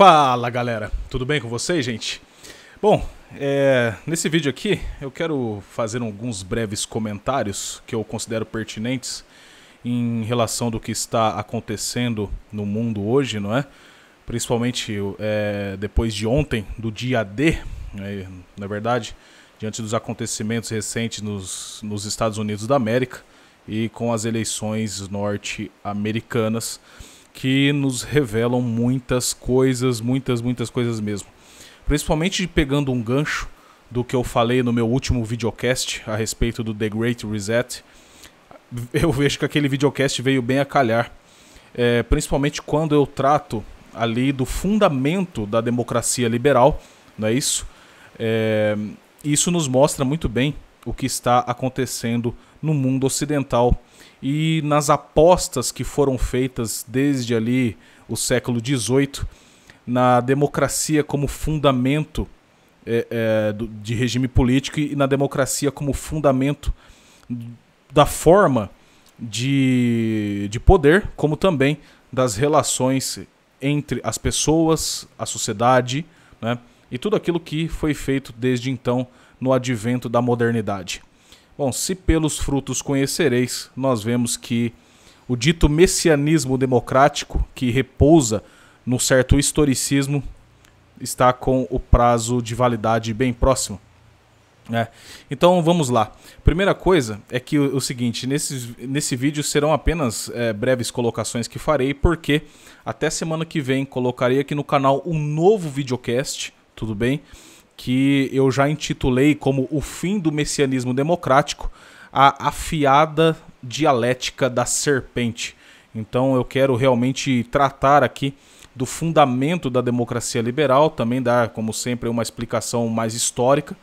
Fala galera, tudo bem com vocês, gente? Bom, nesse vídeo aqui eu quero fazer alguns breves comentários que eu considero pertinentes em relação do que está acontecendo no mundo hoje, não é? Principalmente depois de ontem, do dia D, na verdade, diante dos acontecimentos recentes nos Estados Unidos da América e com as eleições norte-americanas, que nos revelam muitas coisas, muitas coisas mesmo. Principalmente pegando um gancho do que eu falei no meu último videocast a respeito do The Great Reset. Eu vejo que aquele videocast veio bem a calhar. Principalmente quando eu trato ali do fundamento da democracia liberal, não é isso? Isso nos mostra muito bem o que está acontecendo no mundo ocidental e nas apostas que foram feitas desde ali o século XVIII na democracia como fundamento de regime político e na democracia como fundamento da forma de poder, como também das relações entre as pessoas, a sociedade, né, e tudo aquilo que foi feito desde então no advento da modernidade. Bom, se pelos frutos conhecereis, nós vemos que o dito messianismo democrático, que repousa no certo historicismo, está com o prazo de validade bem próximo. Então vamos lá. Primeira coisa é que o seguinte, nesse vídeo serão apenas breves colocações que farei, porque até semana que vem colocarei aqui no canal um novo videocast, tudo bem? Que eu já intitulei como o fim do messianismo democrático, a afiada dialética da serpente. Então eu quero realmente tratar aqui do fundamento da democracia liberal, também dar, como sempre, uma explicação mais histórica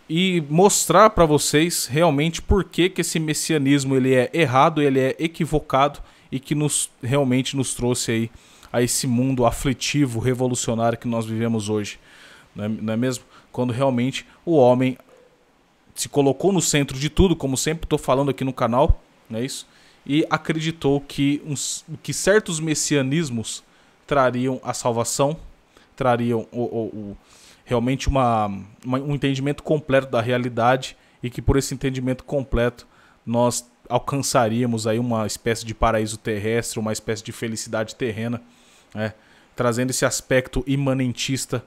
e mostrar para vocês realmente por que esse messianismo ele é errado, ele é equivocado e que realmente nos trouxe aí a esse mundo aflitivo, revolucionário que nós vivemos hoje. Não é mesmo? Quando realmente o homem se colocou no centro de tudo, como sempre estou falando aqui no canal, não é isso? E acreditou que certos messianismos trariam a salvação, trariam realmente um entendimento completo da realidade e que por esse entendimento completo nós alcançaríamos aí uma espécie de paraíso terrestre, uma espécie de felicidade terrena, trazendo esse aspecto imanentista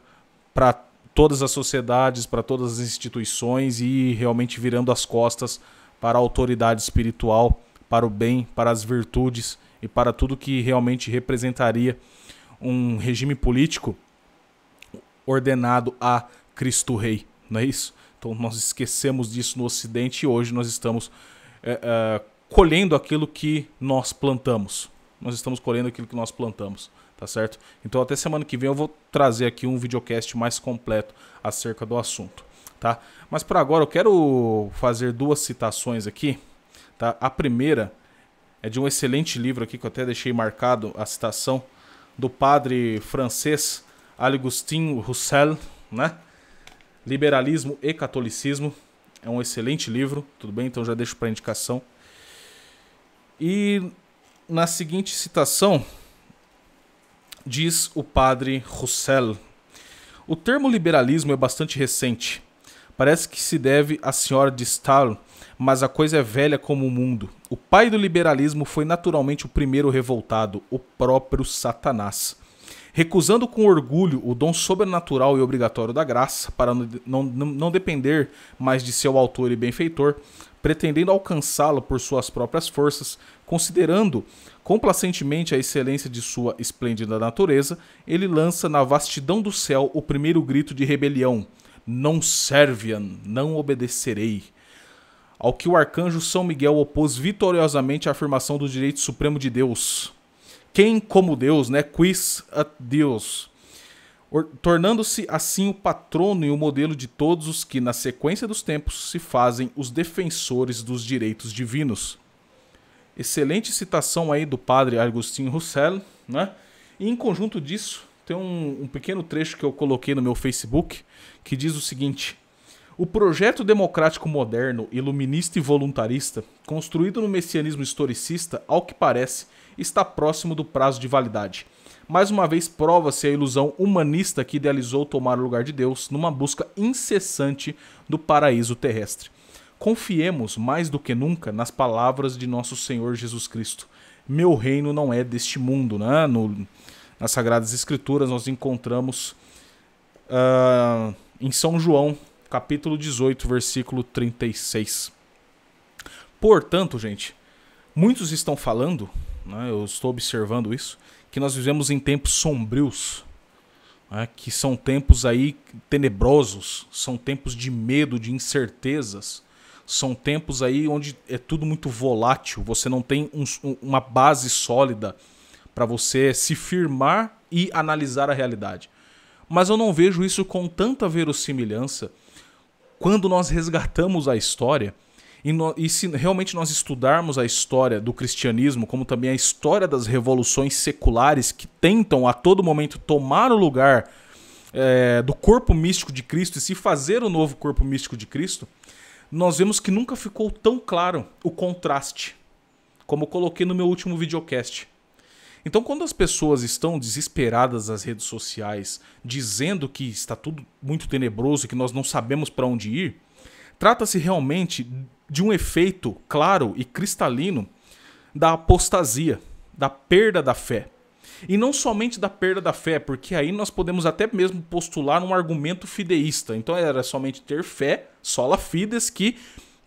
para todas as sociedades, para todas as instituições e realmente virando as costas para a autoridade espiritual, para o bem, para as virtudes e para tudo que realmente representaria um regime político ordenado a Cristo Rei, não é isso? Então nós esquecemos disso no Ocidente e hoje nós estamos colhendo aquilo que nós plantamos. Nós estamos colhendo aquilo que nós plantamos. Tá certo? Então até semana que vem eu vou trazer aqui um videocast mais completo acerca do assunto, tá? Mas por agora eu quero fazer duas citações aqui, tá? A primeira é de um excelente livro aqui que eu até deixei marcado a citação do padre francês Augustin Roussel, né? Liberalismo e Catolicismo. É um excelente livro, tudo bem? Então já deixo para indicação. E na seguinte citação diz o padre Roussel: o termo liberalismo é bastante recente. Parece que se deve à senhora de Stahl, mas a coisa é velha como o mundo. O pai do liberalismo foi naturalmente o primeiro revoltado, o próprio Satanás. Recusando com orgulho o dom sobrenatural e obrigatório da graça, para não depender mais de seu autor e benfeitor, pretendendo alcançá-lo por suas próprias forças, considerando complacentemente a excelência de sua esplêndida natureza, ele lança na vastidão do céu o primeiro grito de rebelião: non serviam, não obedecerei. Ao que o arcanjo São Miguel opôs vitoriosamente a afirmação do direito supremo de Deus. Quem como Deus, né? Quis ad Deus. Tornando-se assim o patrono e o modelo de todos os que, na sequência dos tempos, se fazem os defensores dos direitos divinos. Excelente citação aí do padre Augustin Roussel, né? E em conjunto disso, tem um pequeno trecho que eu coloquei no meu Facebook, que diz o seguinte: o projeto democrático moderno, iluminista e voluntarista, construído no messianismo historicista, ao que parece, está próximo do prazo de validade. Mais uma vez prova-se a ilusão humanista que idealizou tomar o lugar de Deus numa busca incessante do paraíso terrestre. Confiemos mais do que nunca nas palavras de nosso Senhor Jesus Cristo. Meu reino não é deste mundo, né? Nas Sagradas Escrituras nós encontramos em São João, capítulo 18, versículo 36. Portanto, gente, muitos estão falando, né, eu estou observando isso, que nós vivemos em tempos sombrios, né, que são tempos aí tenebrosos, são tempos de medo, de incertezas, são tempos aí onde é tudo muito volátil, você não tem uma base sólida para você se firmar e analisar a realidade. Mas eu não vejo isso com tanta verossimilhança quando nós resgatamos a história e se realmente nós estudarmos a história do cristianismo, como também a história das revoluções seculares que tentam a todo momento tomar o lugar do corpo místico de Cristo e se fazer o novo corpo místico de Cristo, nós vemos que nunca ficou tão claro o contraste, como eu coloquei no meu último videocast. Então, quando as pessoas estão desesperadas nas redes sociais, dizendo que está tudo muito tenebroso e que nós não sabemos para onde ir, trata-se realmente de um efeito claro e cristalino da apostasia, da perda da fé. E não somente da perda da fé, porque aí nós podemos até mesmo postular um argumento fideísta. Então era somente ter fé, sola fides, que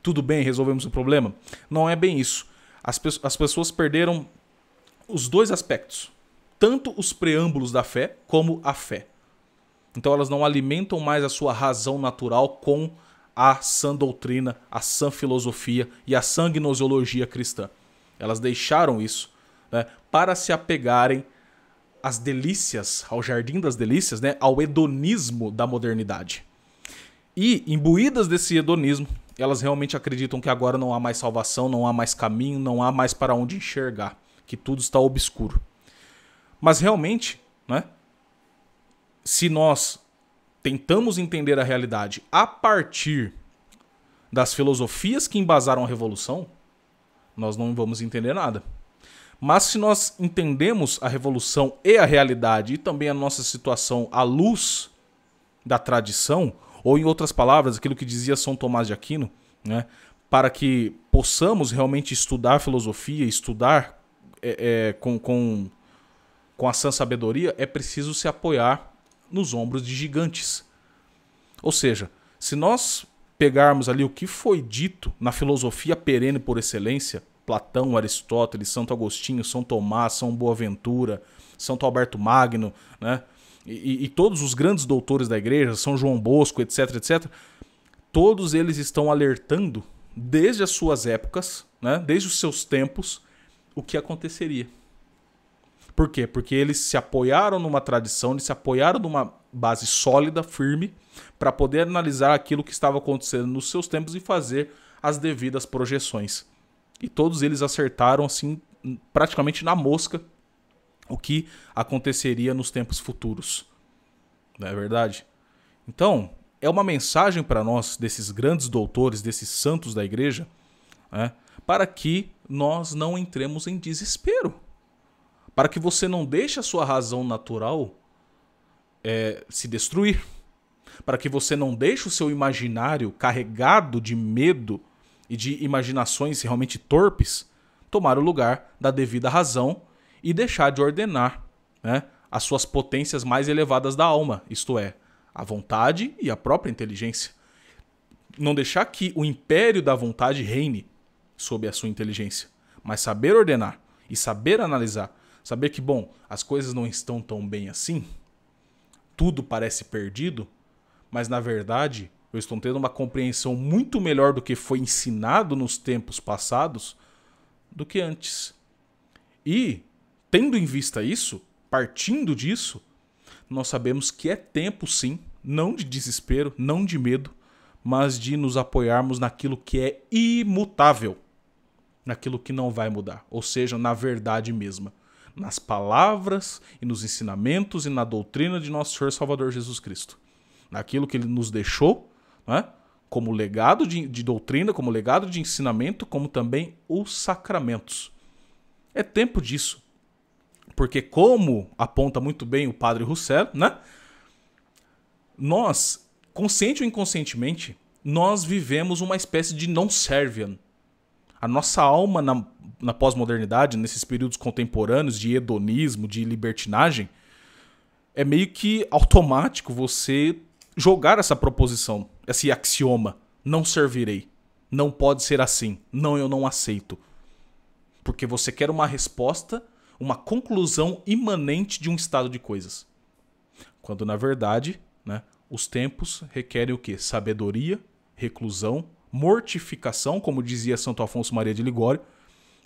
tudo bem, resolvemos o problema. Não é bem isso. As pessoas perderam os dois aspectos, tanto os preâmbulos da fé como a fé. Então elas não alimentam mais a sua razão natural com a sã doutrina, a sã filosofia e a sã gnoseologia cristã. Elas deixaram isso, né, para se apegarem às delícias, ao jardim das delícias, né, ao hedonismo da modernidade. E, imbuídas desse hedonismo, elas realmente acreditam que agora não há mais salvação, não há mais caminho, não há mais para onde enxergar, que tudo está obscuro. Mas realmente, né, se nós tentamos entender a realidade a partir das filosofias que embasaram a Revolução, nós não vamos entender nada. Mas se nós entendemos a Revolução e a realidade e também a nossa situação à luz da tradição, ou em outras palavras, aquilo que dizia São Tomás de Aquino, né, para que possamos realmente estudar filosofia, estudar com a sã sabedoria, é preciso se apoiar nos ombros de gigantes. Ou seja, se nós pegarmos ali o que foi dito na filosofia perene por excelência, Platão, Aristóteles, Santo Agostinho, São Tomás, São Boaventura, Santo Alberto Magno, né, e todos os grandes doutores da igreja, São João Bosco, etc, etc, todos eles estão alertando, desde as suas épocas, né, desde os seus tempos, o que aconteceria. Por quê? Porque eles se apoiaram numa tradição, eles se apoiaram numa base sólida, firme, para poder analisar aquilo que estava acontecendo nos seus tempos e fazer as devidas projeções. E todos eles acertaram, assim, praticamente na mosca, o que aconteceria nos tempos futuros. Não é verdade? Então, é uma mensagem para nós, desses grandes doutores, desses santos da igreja, né, para que nós não entremos em desespero. Para que você não deixe a sua razão natural se destruir. Para que você não deixe o seu imaginário carregado de medo e de imaginações realmente torpes tomar o lugar da devida razão e deixar de ordenar, né, as suas potências mais elevadas da alma, isto é, a vontade e a própria inteligência. Não deixar que o império da vontade reine sob a sua inteligência, mas saber ordenar e saber analisar. Saber que, bom, as coisas não estão tão bem assim, tudo parece perdido, mas na verdade eu estou tendo uma compreensão muito melhor do que foi ensinado nos tempos passados do que antes. E, tendo em vista isso, partindo disso, nós sabemos que é tempo sim, não de desespero, não de medo, mas de nos apoiarmos naquilo que é imutável, naquilo que não vai mudar, ou seja, na verdade mesma. Nas palavras e nos ensinamentos e na doutrina de nosso Senhor Salvador Jesus Cristo. Naquilo que ele nos deixou, né, como legado de doutrina, como legado de ensinamento, como também os sacramentos. É tempo disso. Porque como aponta muito bem o padre Roussel, né? Nós, consciente ou inconscientemente, nós vivemos uma espécie de non-serviam. A nossa alma na pós-modernidade, nesses períodos contemporâneos de hedonismo, de libertinagem, é meio que automático você jogar essa proposição, esse axioma. Não servirei. Não pode ser assim. Não, eu não aceito. Porque você quer uma resposta, uma conclusão imanente de um estado de coisas. Quando, na verdade, né, os tempos requerem o quê? Sabedoria, reclusão, mortificação, como dizia Santo Afonso Maria de Ligório,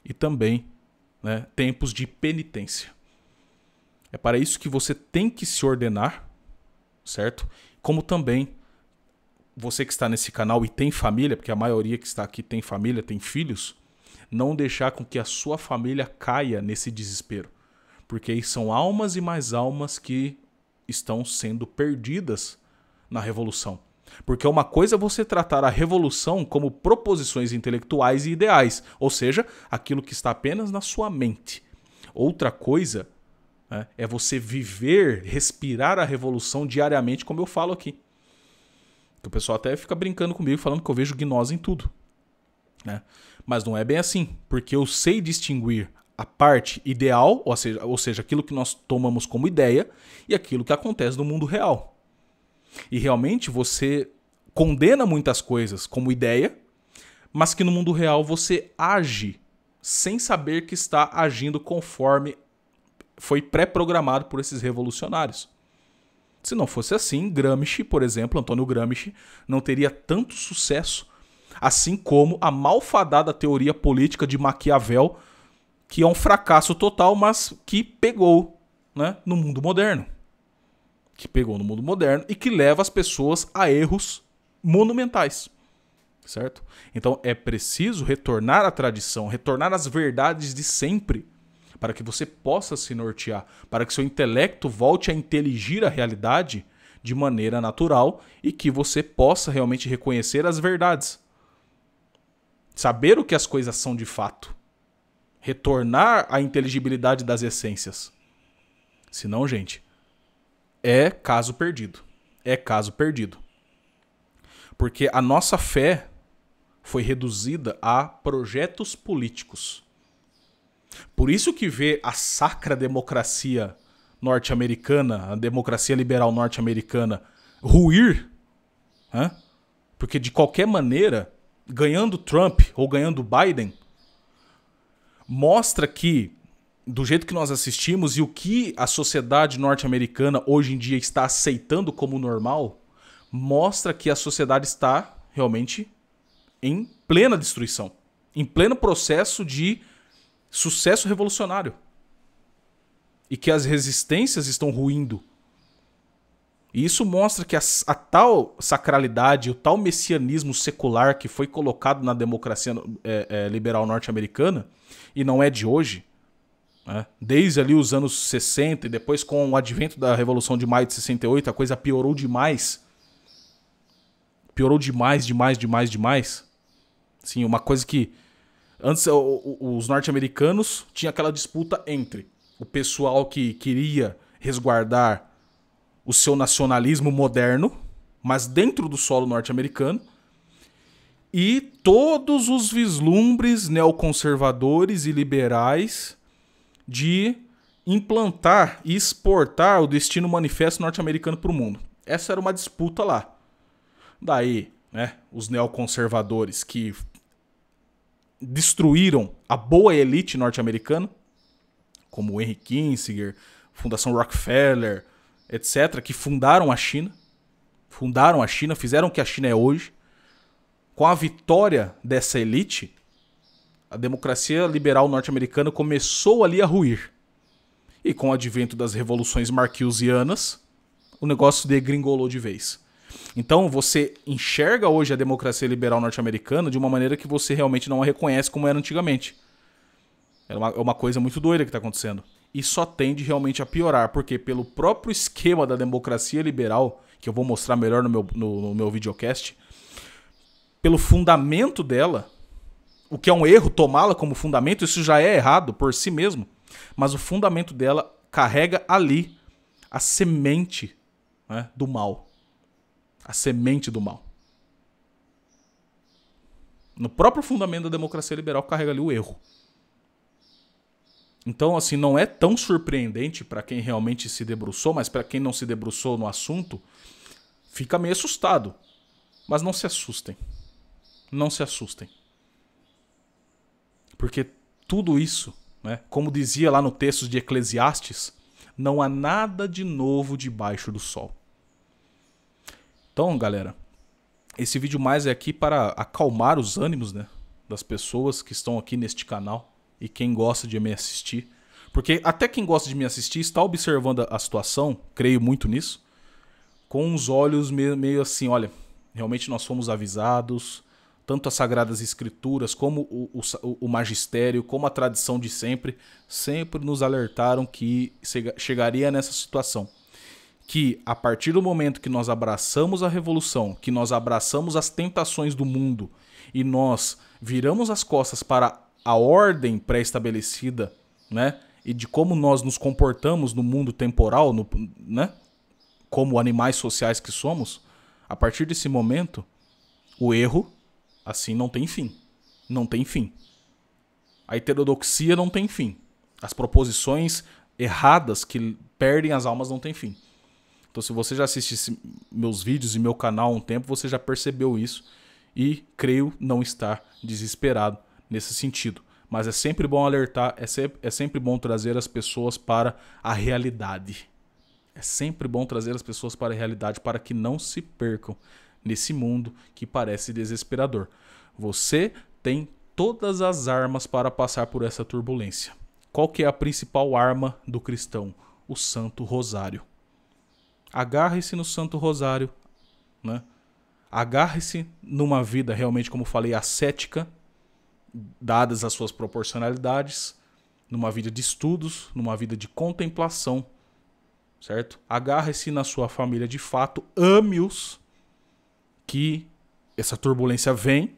e também, né, tempos de penitência. É para isso que você tem que se ordenar, certo? Como também você que está nesse canal e tem família, porque a maioria que está aqui tem família, tem filhos, não deixar com que a sua família caia nesse desespero. Porque aí são almas e mais almas que estão sendo perdidas na revolução. Porque uma coisa é você tratar a revolução como proposições intelectuais e ideais, ou seja, aquilo que está apenas na sua mente. Outra coisa, né, é você viver, respirar a revolução diariamente, como eu falo aqui. O pessoal até fica brincando comigo, falando que eu vejo gnose em tudo, né? Mas não é bem assim, porque eu sei distinguir a parte ideal, ou seja, aquilo que nós tomamos como ideia, e aquilo que acontece no mundo real. E realmente você condena muitas coisas como ideia, mas que no mundo real você age sem saber que está agindo conforme foi pré-programado por esses revolucionários. Se não fosse assim, Gramsci, por exemplo, Antônio Gramsci, não teria tanto sucesso, assim como a malfadada teoria política de Maquiavel, que é um fracasso total, mas que pegou, né, no mundo moderno. Que pegou no mundo moderno e que leva as pessoas a erros monumentais, certo? Então é preciso retornar à tradição, retornar às verdades de sempre, para que você possa se nortear, para que seu intelecto volte a inteligir a realidade de maneira natural e que você possa realmente reconhecer as verdades. Saber o que as coisas são de fato. Retornar à inteligibilidade das essências. Senão, gente, é caso perdido. É caso perdido. Porque a nossa fé foi reduzida a projetos políticos. Por isso que ver a sacra democracia norte-americana, a democracia liberal norte-americana, ruir, né? Porque de qualquer maneira, ganhando Trump ou ganhando Biden, mostra que, do jeito que nós assistimos e o que a sociedade norte-americana hoje em dia está aceitando como normal, mostra que a sociedade está realmente em plena destruição, em pleno processo de sucesso revolucionário. E que as resistências estão ruindo. E isso mostra que a tal sacralidade, o tal messianismo secular que foi colocado na democracia liberal norte-americana, e não é de hoje, né? Desde ali os anos 60 e depois com o advento da Revolução de Maio de 68, a coisa piorou demais. Piorou demais. Sim, uma coisa que antes os norte-americanos tinham aquela disputa entre o pessoal que queria resguardar o seu nacionalismo moderno, mas dentro do solo norte-americano, e todos os vislumbres neoconservadores e liberais de implantar e exportar o destino manifesto norte-americano para o mundo. Essa era uma disputa lá. Daí, né, os neoconservadores que destruíram a boa elite norte-americana, como Henry Kissinger, Fundação Rockefeller, etc., que fundaram a China, fizeram o que a China é hoje. Com a vitória dessa elite, a democracia liberal norte-americana começou ali a ruir. E com o advento das revoluções marquesianas, o negócio degringolou de vez. Então você enxerga hoje a democracia liberal norte-americana de uma maneira que você realmente não a reconhece como era antigamente. É uma coisa muito doida que está acontecendo. E só tende realmente a piorar, porque pelo próprio esquema da democracia liberal, que eu vou mostrar melhor no meu videocast, pelo fundamento dela, o que é um erro tomá-la como fundamento, isso já é errado por si mesmo. Mas o fundamento dela carrega ali a semente, né, do mal. A semente do mal. No próprio fundamento da democracia liberal carrega ali o erro. Então, assim, não é tão surpreendente para quem realmente se debruçou, mas para quem não se debruçou no assunto, fica meio assustado. Mas não se assustem. Não se assustem. Porque tudo isso, né, como dizia lá no texto de Eclesiastes, não há nada de novo debaixo do sol. Então, galera, esse vídeo mais é aqui para acalmar os ânimos, né, das pessoas que estão aqui neste canal e quem gosta de me assistir. Porque até quem gosta de me assistir está observando a situação, creio muito nisso, com uns olhos meio assim, olha, realmente nós fomos avisados, tanto as Sagradas Escrituras como o magistério, como a tradição de sempre nos alertaram que chegaria nessa situação. Que a partir do momento que nós abraçamos a revolução, que nós abraçamos as tentações do mundo e nós viramos as costas para a ordem pré-estabelecida, né, e de como nós nos comportamos no mundo temporal, né, como animais sociais que somos, a partir desse momento, o erro, assim, não tem fim. Não tem fim. A heterodoxia não tem fim. As proposições erradas que perdem as almas não tem fim. Então, se você já assiste meus vídeos e meu canal há um tempo, você já percebeu isso e creio não estar desesperado nesse sentido. Mas é sempre bom alertar, é sempre bom trazer as pessoas para a realidade. É sempre bom trazer as pessoas para a realidade para que não se percam nesse mundo que parece desesperador. Você tem todas as armas para passar por essa turbulência. Qual que é a principal arma do cristão? O Santo Rosário. Agarre-se no Santo Rosário, né? Agarre-se numa vida realmente, como falei, ascética, dadas as suas proporcionalidades, numa vida de estudos, numa vida de contemplação, certo? Agarre-se na sua família de fato, ame-os, que essa turbulência vem,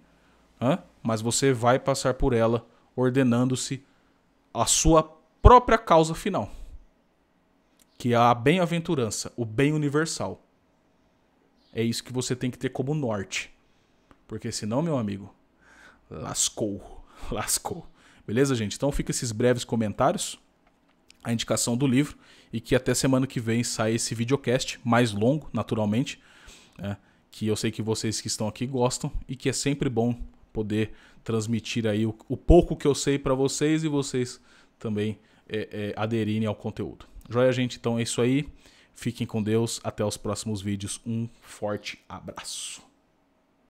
mas você vai passar por ela ordenando-se a sua própria causa final, que é a bem-aventurança, o bem universal. É isso que você tem que ter como norte, porque senão, meu amigo, lascou. Beleza, gente? Então fica esses breves comentários, a indicação do livro, e que até semana que vem sai esse videocast, mais longo, naturalmente, que eu sei que vocês que estão aqui gostam, e que é sempre bom poder transmitir aí o pouco que eu sei para vocês, e vocês também aderirem ao conteúdo. Joia, gente? Então é isso aí. Fiquem com Deus. Até os próximos vídeos. Um forte abraço.